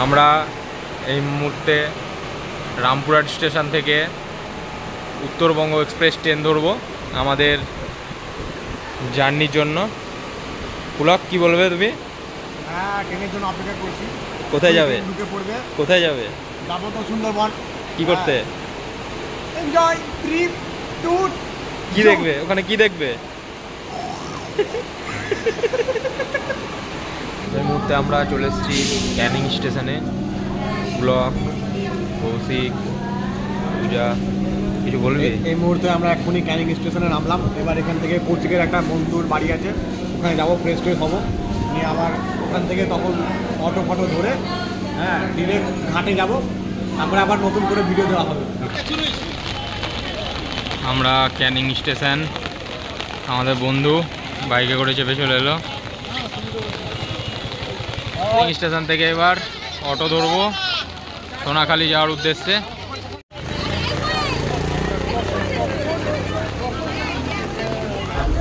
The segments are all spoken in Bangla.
আমরা এই মুহূর্তে রামপুরহাট স্টেশন থেকে উত্তরবঙ্গ এক্সপ্রেস ট্রেন ধরবো আমাদের জার্নির জন্য। পুলক কি বলবে তুমি? হ্যাঁ, ট্রেনের জন্য অপেক্ষা করছি। কোথায় যাবে? ঢুকে পড়বে। কোথায় যাবে? যাবো তো সুন্দরবন। কি করতে? Enjoy trip tour. কি দেখবে ওখানে? কি দেখবে? এই মুহূর্তে আমরা চলে এসেছি ক্যানিং স্টেশনে। ব্লক, কৌশিক, পূজা, কিছু বলবি? এই মুহূর্তে আমরা এখনই ক্যানিং স্টেশনে নামলাম। এবার এখান থেকে কৌশিকের একটা বন্ধুর বাড়ি আছে, ওখানে যাবো, ফ্রেশ ট্রেশ হবো, নিয়ে আবার ওখান থেকে তখন অটো ফটো ধরে ডিরেক্ট ঘাটে যাব, তারপরে আবার নতুন করে ভিডিও দেওয়া হবে। আমরা ক্যানিং স্টেশন, আমাদের বন্ধু বাইকে করে চেপে চলে এলো। ক্যানিং স্টেশন থেকে এবার অটো ধরবো সোনাখালি যাওয়ার উদ্দেশ্যে।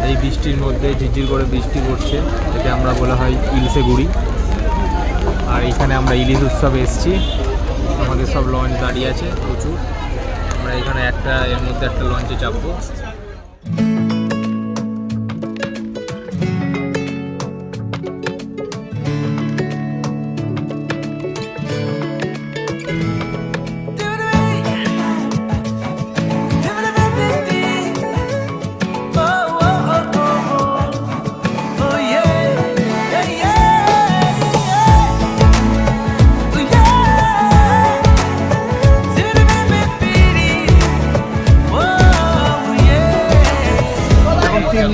এই বৃষ্টির মধ্যে ঝিরঝির করে বৃষ্টি পড়ছে, এতে আমরা বলা হয় ইলিশে গুড়ি। আর এখানে আমরা ইলিশ উৎসবে এসেছি। আমাদের সব লঞ্চ দাঁড়িয়ে আছে প্রচুর। আমরা এখানে এর মধ্যে একটা লঞ্চে চাপবো।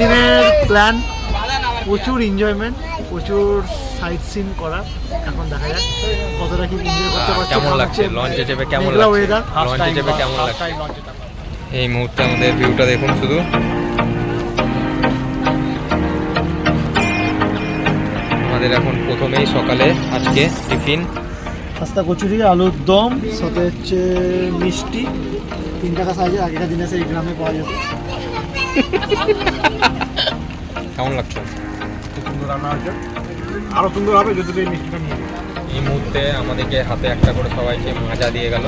দিনের প্ল্যান, প্রচুর এনজয়মেন্ট, প্রচুর সাইট সিন করার। এখন দেখা যাক কতটা কি এনজয় করতে পারছি। কেমন লাগছে লঞ্চে চেপে? কেমন লাগছে লঞ্চে চেপে? কেমন লাগছে? এই মুহূর্তে আমাদের ভিউটা দেখুন শুধু। আমাদের এখন প্রথমেই সকালে আজকে টিফিন খাস্তা কচুরি, আলুর দম, সাথে হচ্ছে মিষ্টি। 3 টাকা সাইজের, আগেকার দিনে সেই গ্রামে পাওয়া যেত। কেমন লাগছে? খুব সুন্দর রান্না হয়েছে, আরও সুন্দর হবে যদি এই মিষ্টিটা নিয়ে নিই। এই মুহূর্তে আমাদেরকে হাতে একটা করে সবাইকে মাজা দিয়ে গেল।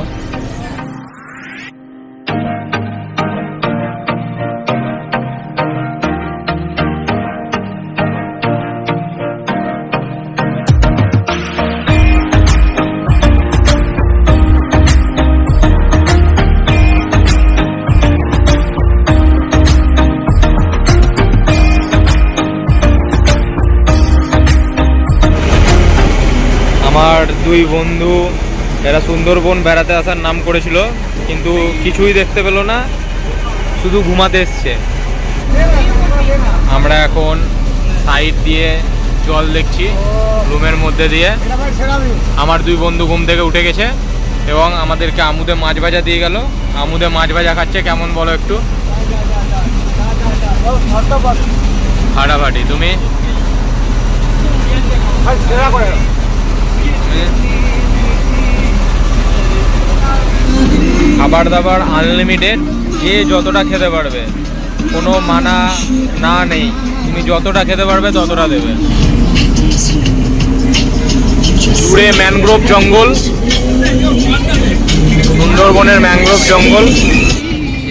আমার দুই বন্ধু এরা সুন্দরবন বেড়াতে আসার নাম করেছিল, কিন্তু কিছুই দেখতে পেল না, শুধু ঘুমাতে এসছে। আমরা এখন সাইড দিয়ে জল দেখছি রুমের মধ্যে দিয়ে। আমার দুই বন্ধু ঘুম থেকে উঠে গেছে এবং আমাদেরকে আমুদে মাছ ভাজা দিয়ে গেল। আমুদে মাছ ভাজা খাচ্ছে, কেমন বলো একটু? ফাটাফাটি। তুমি? খাবার দাবার আনলিমিটেড, যে যতটা খেতে পারবে, কোনো মানা না নেই। তুমি যতটা খেতে পারবে ততটা দেবে। দূরে ম্যানগ্রোভ জঙ্গল, সুন্দরবনের ম্যানগ্রোভ জঙ্গল।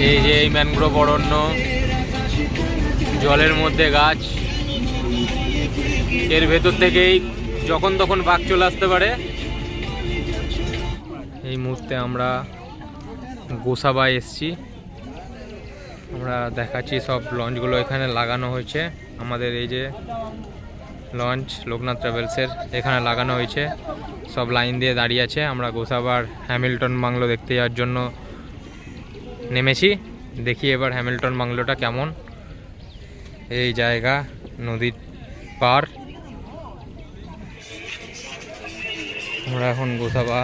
এই যে এই ম্যানগ্রোভ অরণ্য, জলের মধ্যে গাছ, এর ভেতর থেকেই যখন তখন বাঘ চলে আসতে পারে। এই মুহূর্তে আমরা গোসাবায় এসছি। আমরা দেখাচ্ছি সব লঞ্চগুলো এখানে লাগানো হয়েছে। আমাদের এই যে লঞ্চ লোকনাথ ট্রাভেলসের এখানে লাগানো হয়েছে, সব লাইন দিয়ে দাঁড়িয়ে আছে। আমরা গোসাবার হ্যামিল্টন বাংলো দেখতে যাওয়ার জন্য নেমেছি। দেখি এবার হ্যামিল্টন বাংলোটা কেমন। এই জায়গা নদীর পার। আমরা এখন গোসাবা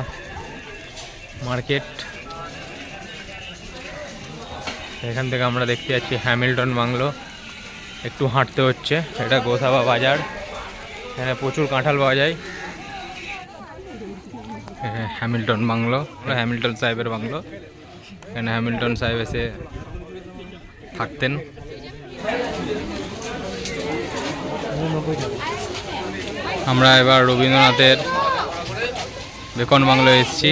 মার্কেট, এখান থেকে আমরা দেখতে যাচ্ছি হ্যামিল্টন বাংলো। একটু হাঁটতে হচ্ছে। এটা গোসাবা বাজার, এখানে প্রচুর কাঁঠাল পাওয়া যায়। হ্যামিল্টন বাংলো, হ্যামিল্টন সাহেবের বাংলো। এখানে হ্যামিল্টন সাহেব এসে থাকতেন। আমরা এবার রবীন্দ্রনাথের বেকন বাংলো এসেছি।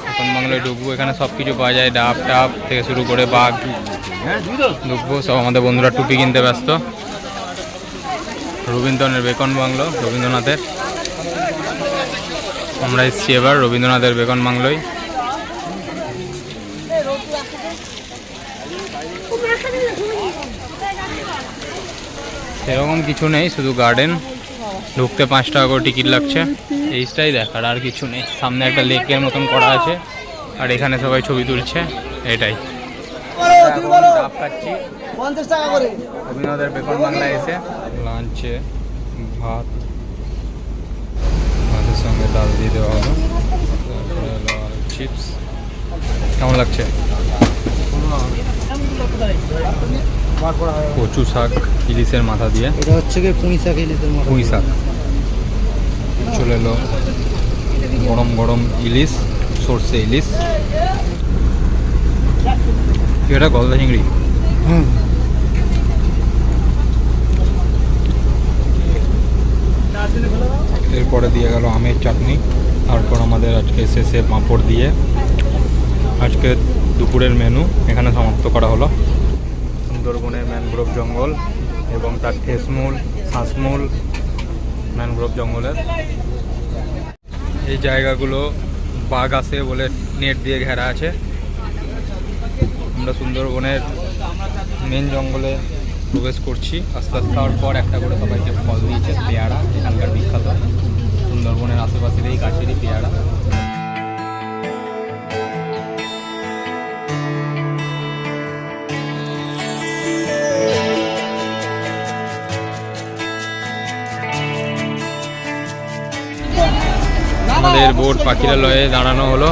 বেকন বাংলোয় ঢুকবো, এখানে সব কিছু পাওয়া যায়, ডাব টাব থেকে শুরু করে বাঘ। ঢুকবো, সব আমাদের বন্ধুরা টুপি কিনতে ব্যস্ত। রবীন্দ্রনাথের বেকন বাংলো, রবীন্দ্রনাথের। আমরা এসেছি এবার রবীন্দ্রনাথের বেকন বাংলোয়। সেরকম কিছু নেই, শুধু গার্ডেন। ঢুকতে 5 টাকা করে টিকিট লাগছে, এইটাই দেখার, আর কিছু নেই। সামনে একটা লেকের মতন করা আছে, আর এখানে সবাই ছবি তুলছে, এটাই। ডাব খাচ্ছি 50 টাকা করে। রবীন্দ্রনাথের বেকন বাংলায় এসে লাঞ্চে ভাত, ভাতের সঙ্গে ডাল দিয়ে দেওয়া হলো, চিপস। কেমন লাগছে? কচু শাক ইলিশের মাথা দিয়ে, এটা হচ্ছে কি পুঁই শাক, ইলিশের মাথা। পুঁই শাক। চলে এলো গরম গরম ইলিশ, সর্ষে ইলিশ। এটা গলদা চিংড়ি। এরপরে দিয়ে গেল আমের চাটনি। তারপর আমাদের আজকে শেষে পাঁপড় দিয়ে আজকে দুপুরের মেনু এখানে সমাপ্ত করা হলো। সুন্দরবনের ম্যানগ্রোভ জঙ্গল এবং তার ঠেসমূল, শ্বাসমূল ম্যানগ্রোভ জঙ্গলের এই জায়গাগুলো বাঘ আসে বলে নেট দিয়ে ঘেরা আছে। আমরা সুন্দরবনের মেন জঙ্গলে প্রবেশ করছি আস্তে আস্তে। তারপর একটা করে সবাইকে ফল দিয়েছে, পেয়ারা, এখানকার বিখ্যাত সুন্দরবনের আশেপাশের এই গাছেরই পেয়ারা। আমাদের বোট পাখিরালয়ে দাঁড়ানো হলো।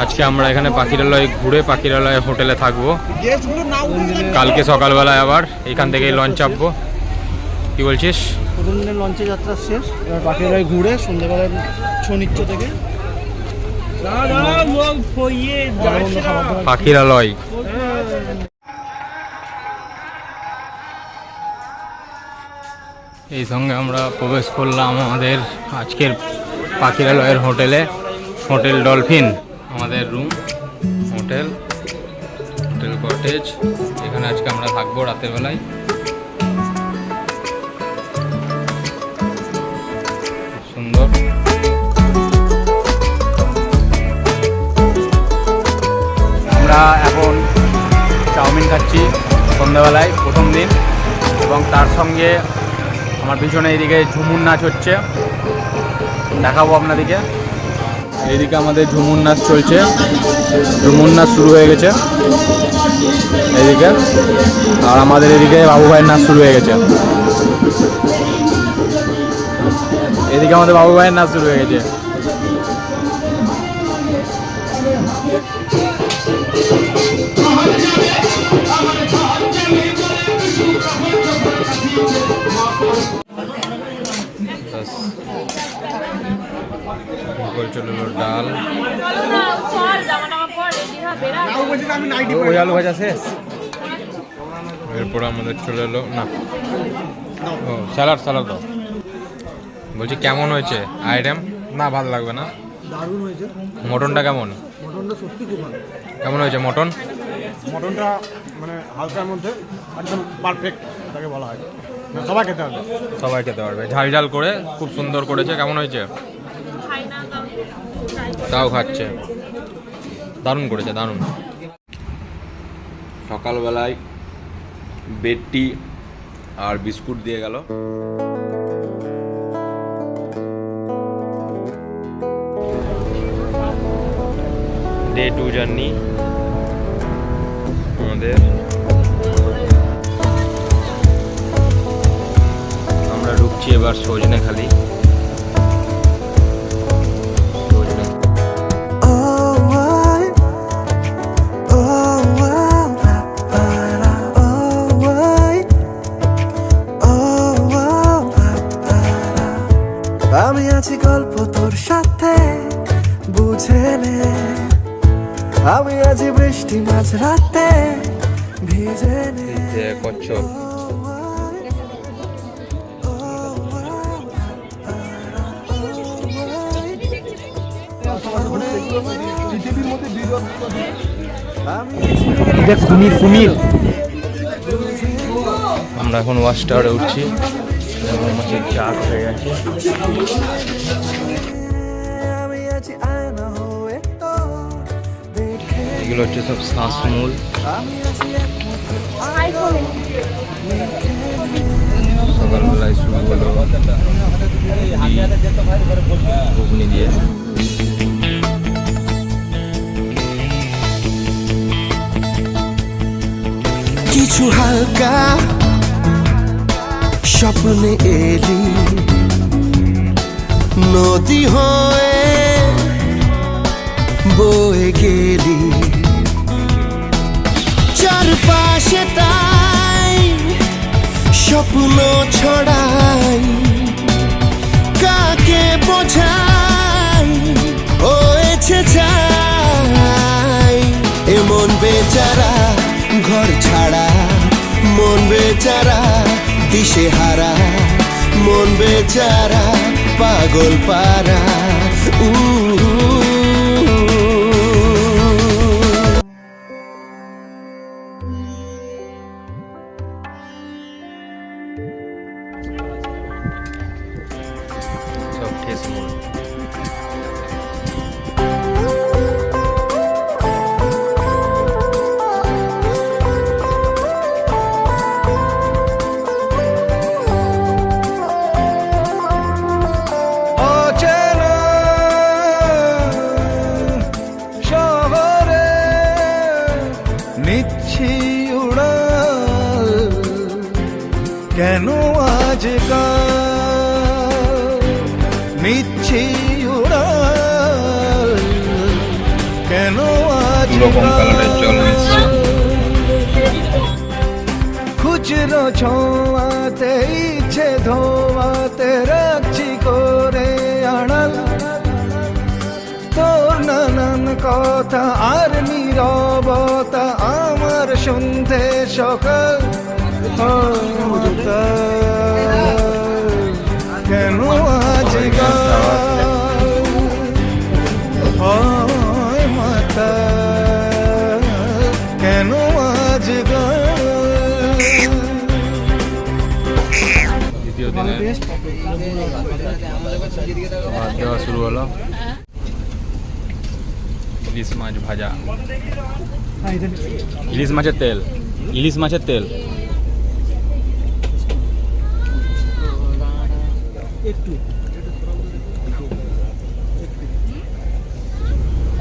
আজকে আমরা এখানে পাখিরালয় ঘুরে পাখিরালয় হোটেলে থাকবো। কালকে সকালবেলায় আবার এখান থেকেই লঞ্চ চাপবো। কি বলছিস? প্রথম দিনের লঞ্চে যাত্রা শেষ, এবার পাখিরালয় ঘুরে সন্ধ্যাবেলায় ছনিচ্চ থেকে পাখিরালয়। এই সঙ্গে আমরা প্রবেশ করলাম আমাদের আজকের পাখিরালয়ের হোটেলে, হোটেল ডলফিন। আমাদের রুম, হোটেল কটেজ। এখানে আজকে আমরা থাকবো রাতের বেলায়। সুন্দর। আমরা এখন চাউমিন খাচ্ছি সন্ধ্যাবেলায়, প্রথম দিন। এবং তার সঙ্গে আমার পিছনে এইদিকে ঝুমুর নাচ হচ্ছে, দেখাবো আপনাদেরকে। এইদিকে আমাদের ঝুমুর নাচ চলছে, ঝুমুর নাচ শুরু হয়ে গেছে এইদিকে। আর আমাদের এদিকে বাবু ভাইয়ের নাচ শুরু হয়ে গেছে। এদিকে আমাদের বাবু ভাইয়ের নাচ শুরু হয়ে গেছে। চলে এলো ডাল, ওই আলু ভাজা শেষ। এরপর আমাদের চলে এলো না ও স্যালাড দাও। বলছি কেমন হয়েছে আইটেম? না ভালো লাগবে না। দারুণ হয়েছে। মটনটা কেমন? মটনটা সত্যি খুব ভালো। কেমন হয়েছে মটন? মটনটা মানে হালকার মধ্যে একদম পারফেক্ট তাকে বলা হয়, সবাই খেতে পারবে। সবাই খেতে পারবে, ঝাল ঝাল করে খুব সুন্দর করেছে। কেমন হয়েছে? তাও খাচ্ছে, দারুণ করেছে, দারুণ। সকালবেলায় বেড টি আর বিস্কুট দিয়ে গেল। ডে 2 জার্নি আমাদের। আমরা ঢুকছি এবার সজনেখালি। আমি আছি গল্প তোর সাথে, বুঝে নে আমি আছি বৃষ্টি মাঝরাতে ভিজে নে এই যে কচ্ছপ, এটা কুমির কুমির। আমরা এখন ওয়াচ টাওয়ারে উঠছি, মাছের চাক হয়ে গেছে। আমি আছি আয়না হয়ে তোর দেখে এগুলো হচ্ছে সব শ্বাসমূল। আমি আছি একমাত্র সকালবেলায় শুরু হলো ঘুগনি দিয়ে। কিছু হালকা স্বপ্নে এলি নদী হয়ে বয়ে গেলি চারপাশে তাই স্বপ্ন ছড়াই কাকে বোঝাই হয়েছে চাই এমন বেচারা ঘর ছাড়া মন বেচারা দিশে হারা মন বেচারা পাগল পারা সব ঠেসমূল। অচেনা শহরে নিচ্ছি উড়াল কেন আজকাল নিচ্ছি উড়াল কেন দুরকম কালারের জল মিশছে। খুচরো ছোঁয়াতে ইচ্ছে ধোয়াতে রাখছি করে আড়াল তোর নানান কথা আর নীরবতা আমার শুনতে সকাল কেন আজকাল মাতা কেন আজকাল দ্বিতীয় দিনে ভাত দেওয়া শুরু হলো। ইলিশ মাছ ভাজা, ইলিশ মাছের তেল, ইলিশ মাছের তেল।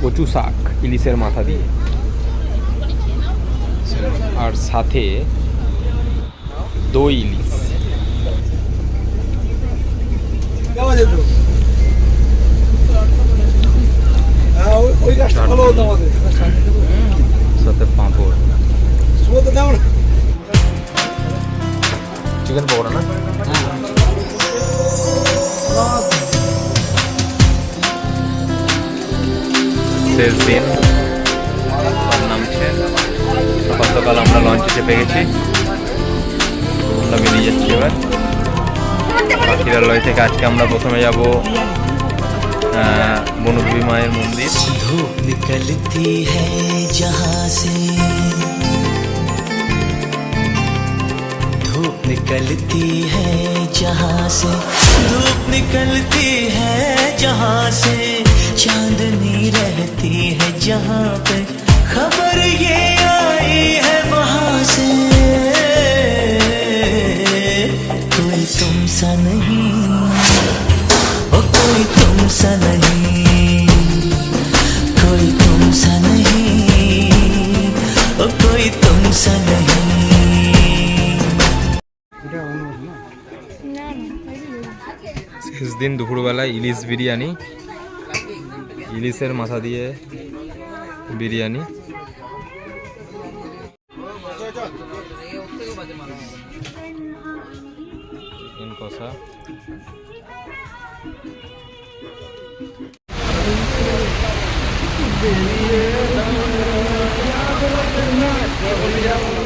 কচু শাক ইলিশের মাথা দিয়ে, আর সাথে দই ইলিশ। সাথে পাঁপড়, চিকেন পকোড়া না? শেষ দিন নামছে, সকাল সকাল আমরা লঞ্চে চেপে গেছি, আমরা বেরিয়ে যাচ্ছি এবার পাখিরালয় থেকে। আজকে আমরা প্রথমে যাব বনদেবী মায়ের মন্দির। धूप निकलती है जहाँ से धूप निकलती है जहाँ से धूप निकलती है जहाँ से चांदनी रहती है जहाँ पे खबर ये आई है वहाँ से कोई तुम सा नहीं ओ कोई तुम सा नहीं कोई तुम सा नहीं ओ कोई तुम सा नहीं শেষ দিন দুপুরবেলায় ইলিশ বিরিয়ানি, ইলিশের মাথা দিয়ে বিরিয়ানি। চিকেন কষা, যাবো